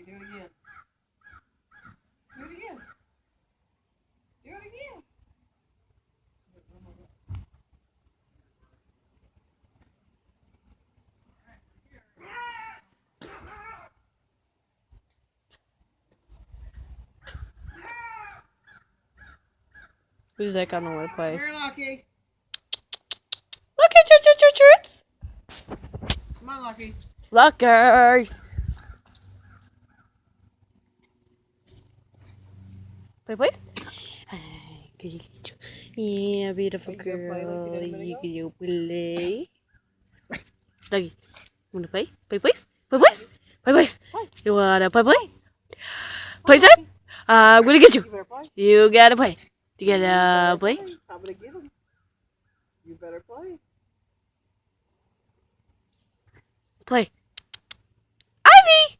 Lucky, do it again. Do it again. Do it again. Who's that gonna want to play? Come here, Lucky. Look at your. Come on, Lucky. Lucky. Play, please. Yeah, beautiful Are you gonna play like you girl. did a minute You ago? can play. Lucky, wanna play? Play, please. Play, please. Play, please. Play. You wanna play, play? Play time. I'm gonna get you. You better play. You gotta play. You gotta play. I'm gonna get him. You better play. Play. Ivy.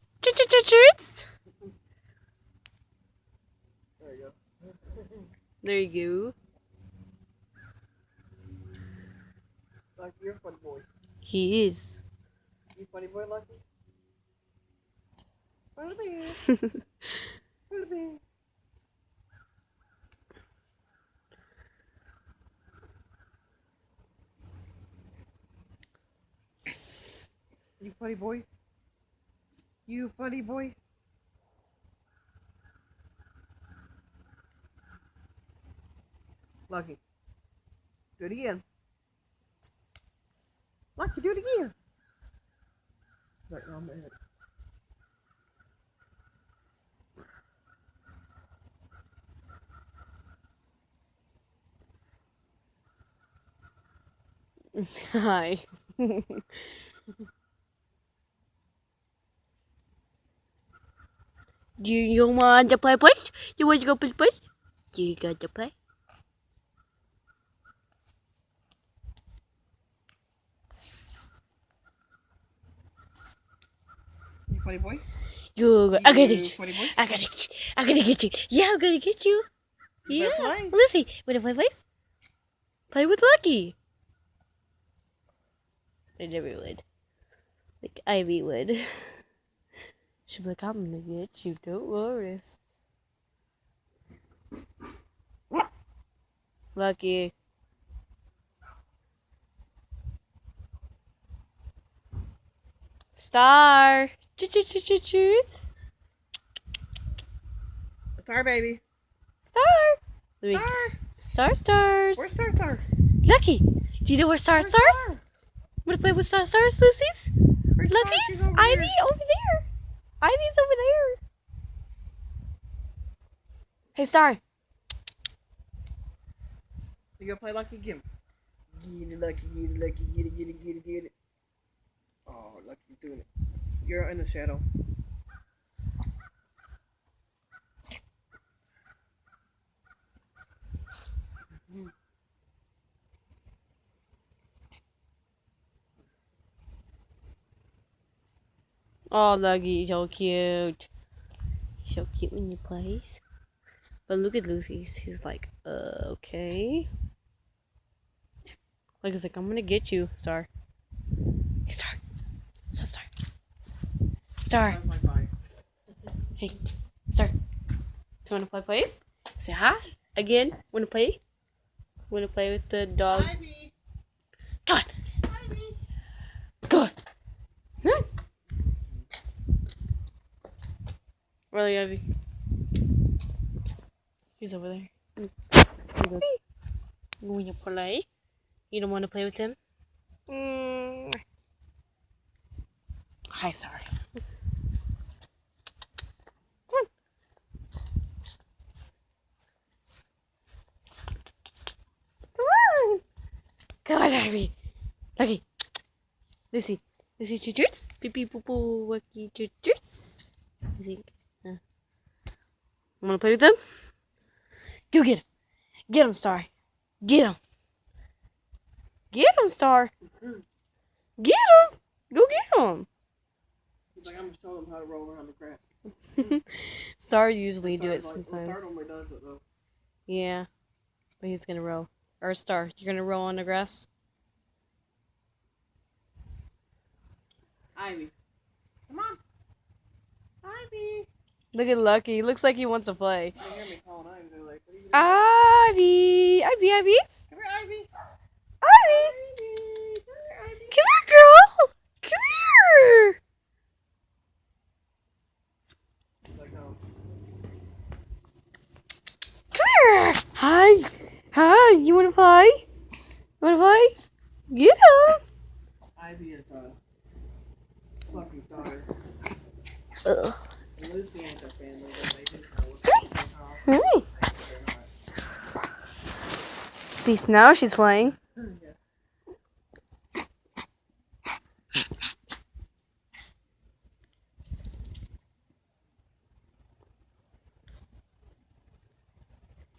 Shirts. There you go. There you go. Lucky, you're a funny boy. He is. You funny boy, Lucky? Funny bear. Funny bear. You funny boy? You funny boy? Lucky. Do it again. Lucky, do it again. Right on my head. Hi. Do you want to play, please? You want to go play, please? You got to play. You funny boy? I gotta get you. Funny boy? I gotta get you. I gotta get you. Yeah, I'm gonna get you. You Yeah. better play. Lucy, wanna play, please? Play with Lucky. I never would. Like Ivy would. She'd be like, I'm gonna get you. Don't worry. Lucky. Star. Choot. Star, baby. Star. Stars. Where's Star? Lucky. Do you know where Stars? Wanna play with Stars, Lucy's? Where's Star? Lucky's? She's over Ivy there. over there. Ivy's over there. Hey, Star. You gonna play Lucky again? Get it, Lucky, get it, Lucky, get it. Oh, Lucky's doing it. You're in the shadow. Oh, Lucky, so cute. He's so cute when he plays. But look at Lucy. She's like, okay. Like, it's like, I'm gonna get you, Star. Hey, Star. Star. Star. Sounds like bye. Hey, Star. Do you wanna play, please? Say hi. Again. Wanna play? Wanna play with the dog? Ivy. Come on. Ivy. Come on. Really, Ivy? He's over there. When you play, you don't want to play with him? Hi, sorry. Come on. Come on, Ivy. Lucky. Lucy. Choo-choots. Pee-pee, poo-poo, wacky, choo-choots. Lucy. Want to play with them? Go get him. Get him, Star. Get him. Get him, Star. Get him. Go get him. He's like, I'm just showing them how to roll around the grass. Star usually do it Star sometimes. normally does it though. Yeah. But he's going to roll. Or Star, you're going to roll on the grass? Ivy. Come on. Ivy. Look at Lucky. He looks like he wants to play. They hear me calling Ivy. They're like, what are you doing? Ivy. Ivy. Ivy. Come here, Ivy. Ivy. Ivy. Come here, Ivy. Come here, girl. Come here. She's like, no. Come here. Hi. Hi. You want to play? You want to play? Yeah. Ivy is Fluffy's daughter. Ugh. And Lucy ain't their family, but they do know what's Hi. See, now she's playing.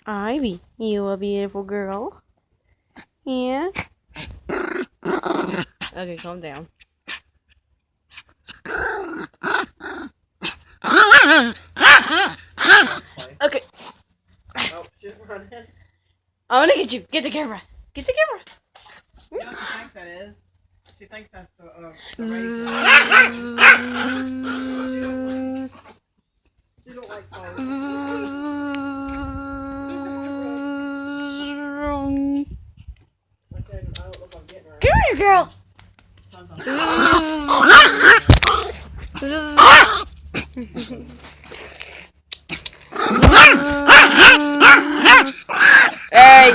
Ivy, you a beautiful girl. Yeah. Okay, calm down. Okay, Oh, she's running. I'm gonna get you. Get the camera. Get the camera. You know what she thinks that is? She thinks that's the She don't like phones. I don't know if I'm getting her. Come here, girl. Hey.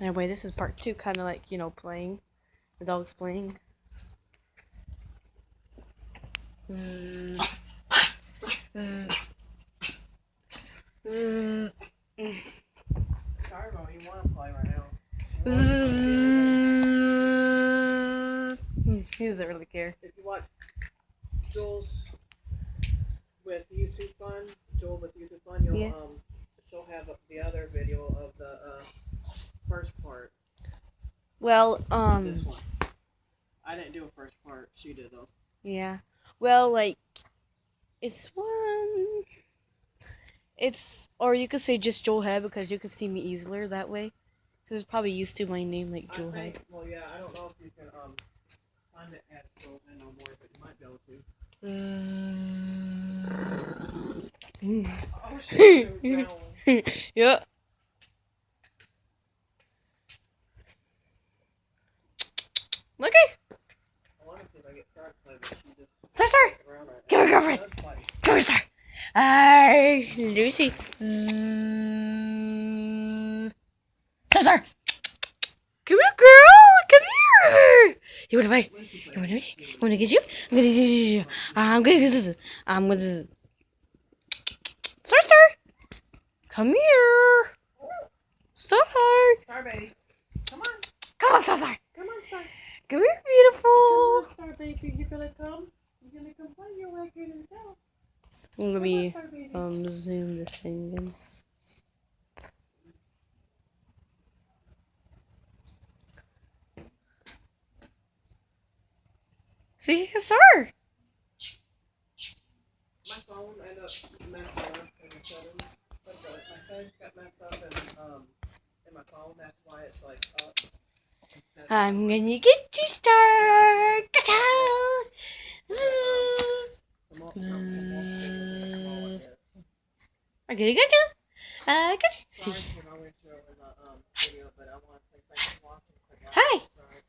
Anyway, this is part 2, kind of like, you know, playing. The dog's playing. Sorry, Mom, you want to play right now. He doesn't really care. If you watch Jules with YouTube Fun, you'll Yeah. she'll have the other video of the first part. Well, This one. I didn't do a first part. She did though. yeah. Well, like, it's one. It's, or you could say just Joel Head because you could see me easier that way. Because it's probably used to my name, like Joel Head. Well, yeah, I don't know if you can find it at Joel Head no more, but you might be able to. Oh shit! Growling. Yep. Looky. I want to see if I get started playing, but she just Star, Star. around right Come here, now. girlfriend. Does play. Come here, Star. Hi, Lucy. Star, Star. Come here, girl. Come here. You want to fight? Lucy plays. You want to? I want to get you. I'm gonna get you. I'm gonna get you. I'm gonna. Star, Star. Come here. Star. Star, baby. Come on. Come on, Star, Star. Come on, Star. Come here, beautiful. Come on, Star, baby. You gonna come? You gonna come play? You're right here to go. I'm gonna Come be on, Star, baby. zoom this thing in. See, it's her. My phone ended up messing up in the settings. My settings got messed up in my phone. That's why it's like up. I'm gonna get you, Star. Gotcha. Zzz. I gotta get you. I got you. Sorry See. for not went through in the video, but I want to say thanks for watching. Click like, Hi. subscribe,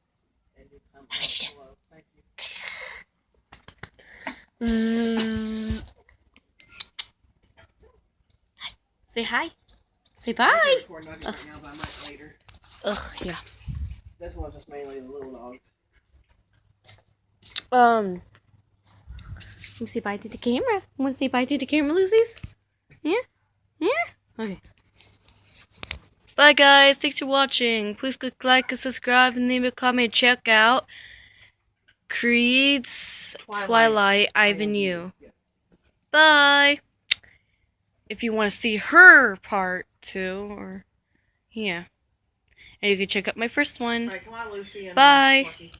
and do comment I got you. below. Thank you. Zzz. Say hi. Say I bye. can't record nuggets right now, but I might later. Ugh, yeah. This one's just mainly the little dogs. Let me say bye to the camera. Want to say bye to the camera, Lucy's? Yeah? Yeah? Okay. Bye, guys. Thanks for watching. Please click like and subscribe and leave a comment. Check out Creed's Twilight Avenue. Yeah. Bye. If you want to see her part 2, or yeah. And you can check out my first one. Alright, come on, Lucy. And, Bye. Lucky.